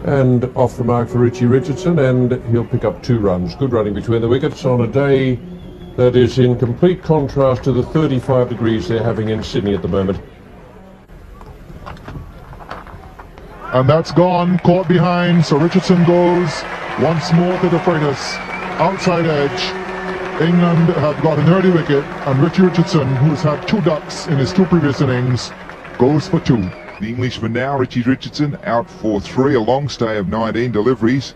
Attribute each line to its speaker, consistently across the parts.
Speaker 1: And off the mark for Richie Richardson, and he'll pick up 2 runs. Good running between the wickets on a day that is in complete contrast to the 35 degrees they're having in Sydney at the moment.
Speaker 2: And that's gone, caught behind, so Richardson goes once more to the Freitas. Outside edge, England have got an early wicket, and Richie Richardson, who's had 2 ducks in his 2 previous innings, goes for 2.
Speaker 3: The Englishman now, Richie Richardson, out for 3, a long stay of 19 deliveries.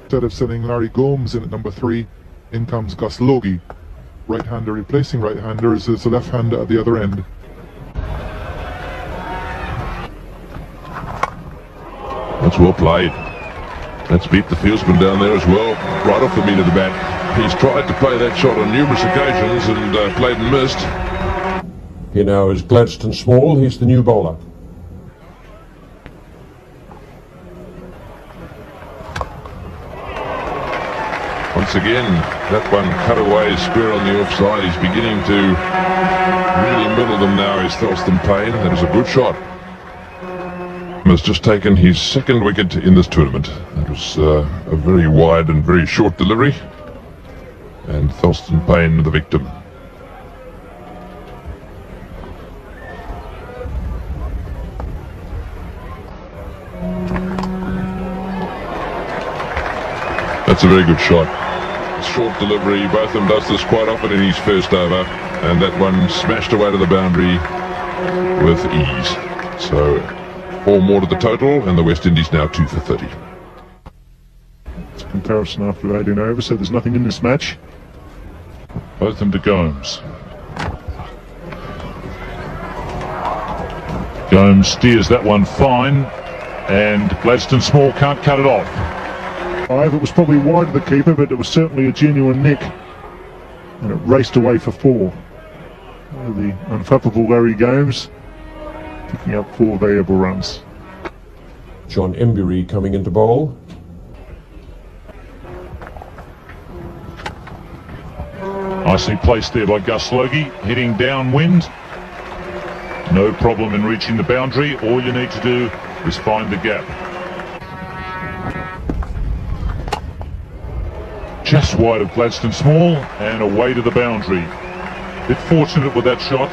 Speaker 2: Instead of sending Larry Gomes in at number 3, in comes Gus Logie. Right-hander replacing right-handers is the left-hander at the other end.
Speaker 4: That's well played. That's beat the fieldsman down there as well, right off the meat of the bat. He's tried to play that shot on numerous occasions and played and missed.
Speaker 1: Here now is Gladstone Small, he's the new bowler.
Speaker 4: Once again, that one cut away square on the offside. He's beginning to really middle them now, is Thelston Payne. That is a good shot. Has just taken his 2nd wicket in this tournament. That was a very wide and very short delivery, and Thelston Payne the victim. That's a very good shot. Short delivery. Botham does this quite often in his first over, and that one smashed away to the boundary with ease. So 4 more to the total, and the West Indies now 2 for 30.
Speaker 2: It's a comparison after 18 overs, so there's nothing in this match. Botham to Gomes. Gomes steers that one fine, and Gladstone Small can't cut it off. It was probably wide of the keeper, but it was certainly a genuine nick, and it raced away for 4. The unflappable Larry Gomes picking up 4 valuable runs.
Speaker 1: John Embury coming into bowl.
Speaker 2: Nicely placed there by Gus Logie, heading downwind. No problem in reaching the boundary. All you need to do is find the gap. Just wide of Gladstone Small and away to the boundary. Bit fortunate with that shot.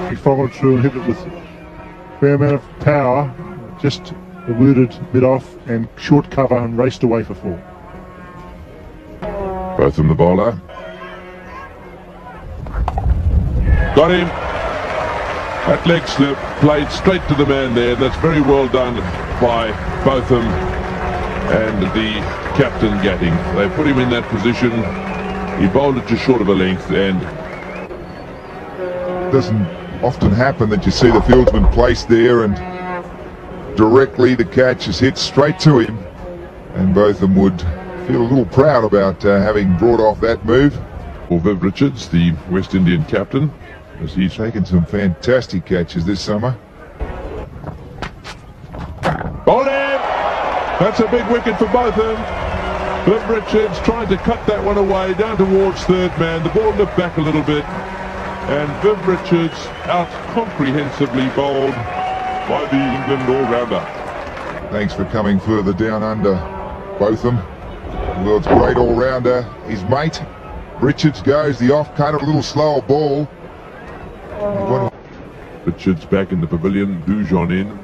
Speaker 2: He followed through and hit it with a fair amount of power. Just eluded mid-off and short cover and raced away for 4.
Speaker 4: Botham the bowler. Got him. That leg slip played straight to the man there. That's very well done by Botham and the captain Gatting. They put him in that position. He bowled it just short of a length, and
Speaker 3: It doesn't often happen that you see the fieldsman placed there and directly the catch is hit straight to him, and Botham would feel a little proud about having brought off that move.
Speaker 4: for Viv Richards, the West Indian captain, as he's
Speaker 3: Taken some fantastic catches this summer.
Speaker 4: bowled him. That's a big wicket for Botham. Viv Richards tried to cut that one away down towards third man. The ball looked back a little bit, and Viv Richards out comprehensively bowled by the England all-rounder.
Speaker 3: Thanks for coming further down under, Botham. The world's great all-rounder, his mate. Richards goes, the off-cutter, a little slower ball.
Speaker 4: Richards back in the pavilion, Dujon in.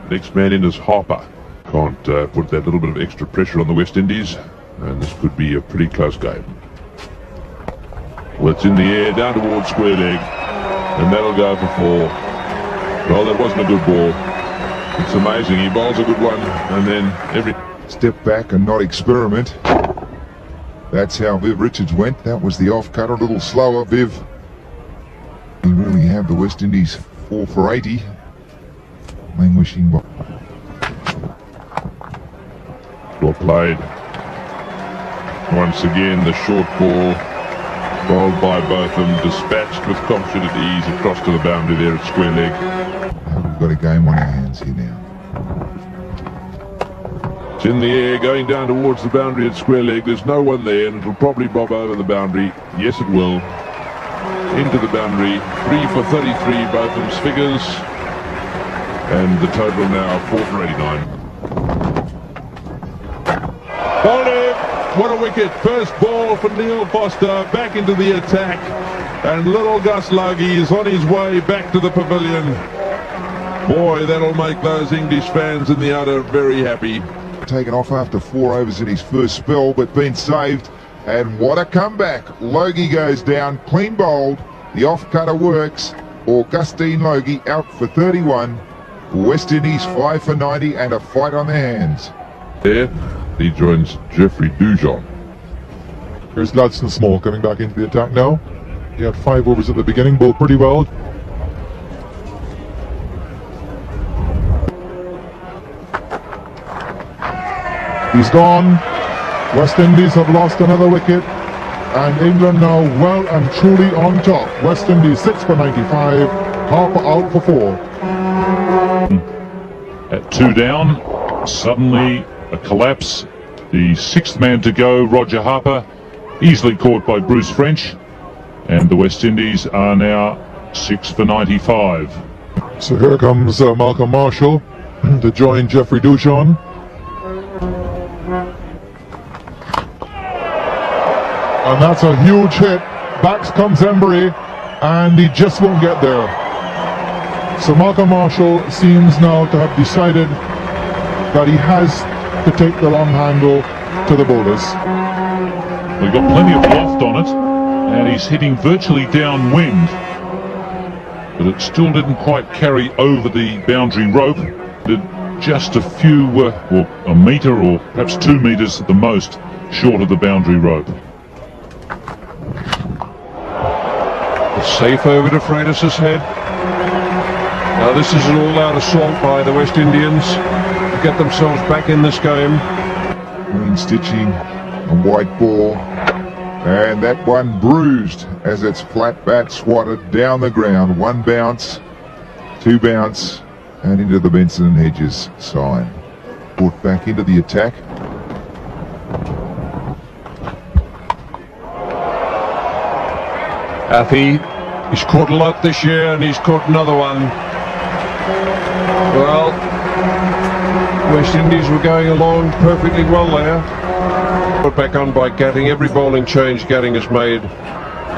Speaker 4: Next man in is Harper. Can't put that little bit of extra pressure on the West Indies, and this could be a pretty close game. Well, it's in the air, down towards square leg, and that'll go for 4. Well, that wasn't a good ball. It's amazing, he bowls a good one, and then every...
Speaker 3: Step back and not experiment. That's how Viv Richards went. That was the off-cutter, a little slower, Viv. We really have the West Indies 4 for 80. Languishing.
Speaker 4: Well played. Once again, the short ball bowled by Botham, dispatched with confident ease across to the boundary there at square leg.
Speaker 3: We've got a game on our hands here now.
Speaker 4: It's in the air, going down towards the boundary at square leg. There's no one there, and it'll probably bob over the boundary. Yes, it will. Into the boundary. 3 for 33, Botham's figures. And the total now 4 for 89. Bowled what a wicket. First ball for Neil Foster, back into the attack. And little Gus Logie is on his way back to the pavilion. Boy, that'll make those English fans in the outer very happy.
Speaker 3: Taken off after 4 overs in his first spell, but been saved. And what a comeback. Logie goes down, clean bowled. The off-cutter works. Augustine Logie out for 31. West Indies 5 for 90 and a fight on their hands.
Speaker 4: There, he joins Jeffrey Dujon.
Speaker 2: Here's Gladstone Small coming back into the attack now. He had 5 overs at the beginning, bowled pretty well. He's gone. West Indies have lost another wicket. And England now well and truly on top. West Indies 6 for 95. Harper out for 4.
Speaker 5: At 2 down, suddenly a collapse. The 6th man to go, Roger Harper, easily caught by Bruce French. And the West Indies are now 6 for 95.
Speaker 2: So here comes Malcolm Marshall to join Jeffrey Dujon. And that's a huge hit. Back comes Embry, and he just won't get there. So Malcolm Marshall seems now to have decided that he has to take the long handle to the bowlers.
Speaker 5: We've got plenty of loft on it, and he's hitting virtually downwind. But it still didn't quite carry over the boundary rope. Just a few, or a metre or perhaps 2 metres at the most, short of the boundary rope.
Speaker 1: Safe over to Freitas' head. Now this is an all-out assault by the West Indians to get themselves back in this game.
Speaker 3: Green stitching, a white ball, and that one bruised as its flat bat swatted down the ground. 1 bounce, 2 bounce, and into the Benson and Hedges sign. Brought back into the attack.
Speaker 1: Athey, he's caught a lot this year and he's caught another one. Well, West Indies were going along perfectly well there. Put back on by Gatting. Every bowling change Gatting has made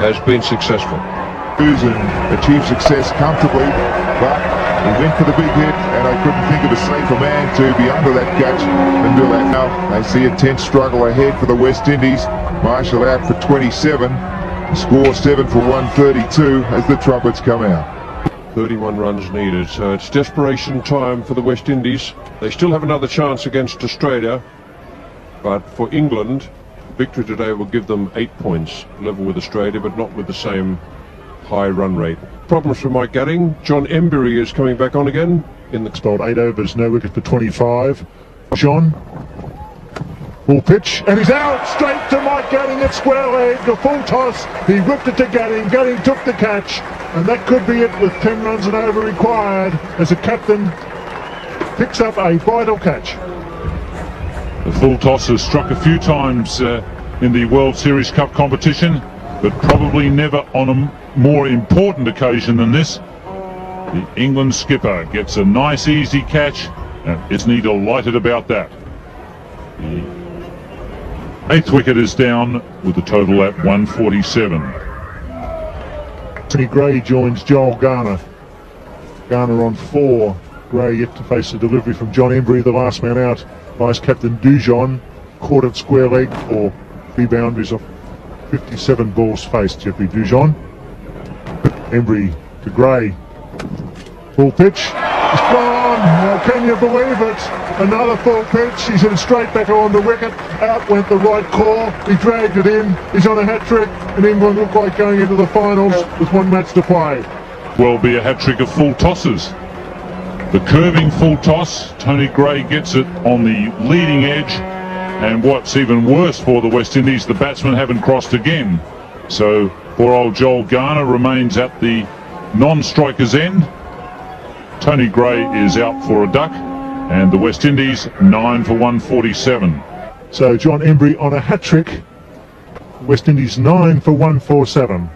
Speaker 1: has been successful.
Speaker 3: And achieved success comfortably, but he went for the big hit, and I couldn't think of a safer man to be under that catch than do that. Now they see a tense struggle ahead for the West Indies. Marshall out for 27. Score 7 for 132 as the trumpets come out.
Speaker 1: 31 runs needed, so it's desperation time for the West Indies. They still have another chance against Australia, but for England, victory today will give them 8 points, level with Australia, but not with the same high run rate. Problems for Mike Gatting. John Embury is coming back on again in the
Speaker 2: Spelled 8 overs, no wicket for 25. John. Full pitch, and he's out straight to Mike Gatting at square leg. The full toss, he whipped it to Gatting. Gatting took the catch, and that could be it with 10 runs and over required as the captain picks up a vital catch.
Speaker 5: The full toss has struck a few times in the World Series Cup competition, but probably never on a more important occasion than this. The England skipper gets a nice easy catch, and isn't he delighted about that? The 8th wicket is down with the total at 147.
Speaker 2: Anthony Gray joins Joel Garner. Garner on 4. Gray yet to face a delivery from John Embury, the last man out. Vice Captain Dujon caught at square leg for 3 boundaries of 57 balls faced. Jeffrey Dujon. Embury to Gray. Full pitch. It's gone. Now, can you believe it? Another full pitch. He's in straight back on the wicket. Out went the right claw. He dragged it in. He's on a hat-trick, and England look like going into the finals with 1 match to play.
Speaker 5: Will be a hat-trick of full tosses. The curving full toss, Tony Gray gets it on the leading edge, and what's even worse for the West Indies, the batsmen haven't crossed again. So poor old Joel Garner remains at the non-striker's end. Tony Gray is out for a duck, and the West Indies 9 for 147.
Speaker 2: So John Embury on a hat-trick. West Indies 9 for 147.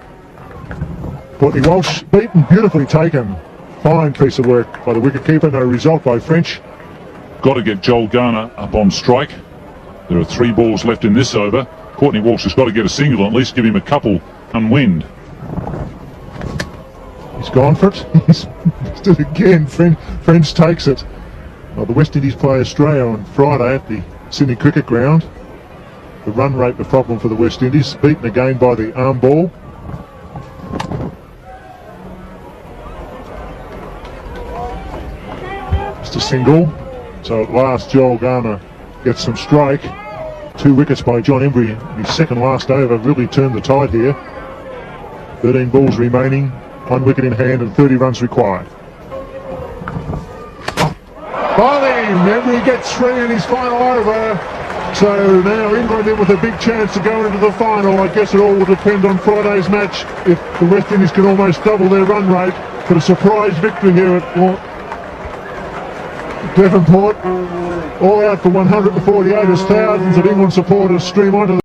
Speaker 2: Courtney Walsh beaten, beautifully taken. Fine piece of work by the wicketkeeper. No result by French.
Speaker 5: got to get Joel Garner up on strike. There are 3 balls left in this over. Courtney Walsh has got to get a single, at least give him a couple unwind.
Speaker 2: He's gone for it. He's missed it again. French takes it. Well, the West Indies play Australia on Friday at the Sydney Cricket Ground. The run rate the problem for the West Indies, beaten again by the arm ball. Just a single. So at last Joel Garner gets some strike. 2 wickets by John Embry in his second last over really turned the tide here. 13 balls remaining, 1 wicket in hand and 30 runs required. Bowling! Embry gets 3 in his final over. So now England in with a big chance to go into the final. I guess it all will depend on Friday's match. If the West Indies can almost double their run rate, but a surprise victory here at Devonport. All out for 148 as thousands of England supporters stream onto the